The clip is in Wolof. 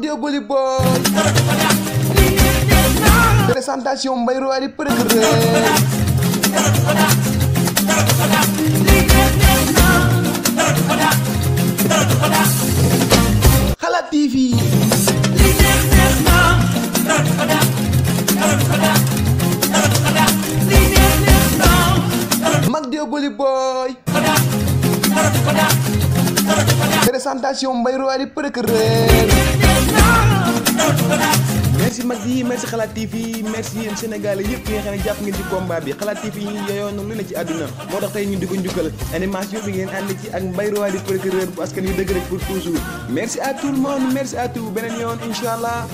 Dioboli Boy. Présentation Mbaye Roi di procureur. Xalaat TV. Mag Dioboli Boy. Présentation Mbaye Roi di procureur. Merci mag yi, merci Xalaat TV, merci yéen Sénégalais yëpp yi nga xam ne jàpp ngeen ci combat bi. Xalaat TV yi yooyu noonu lu ne ci àdduna moo tax tey ñu di ko njukkal animation bi ngeen ànd ci ak Mbaye Roi di procureur bu askan wi dëgg rek pour toujours. Merci à tout le monde, merci à tout beneen yoon incha allah.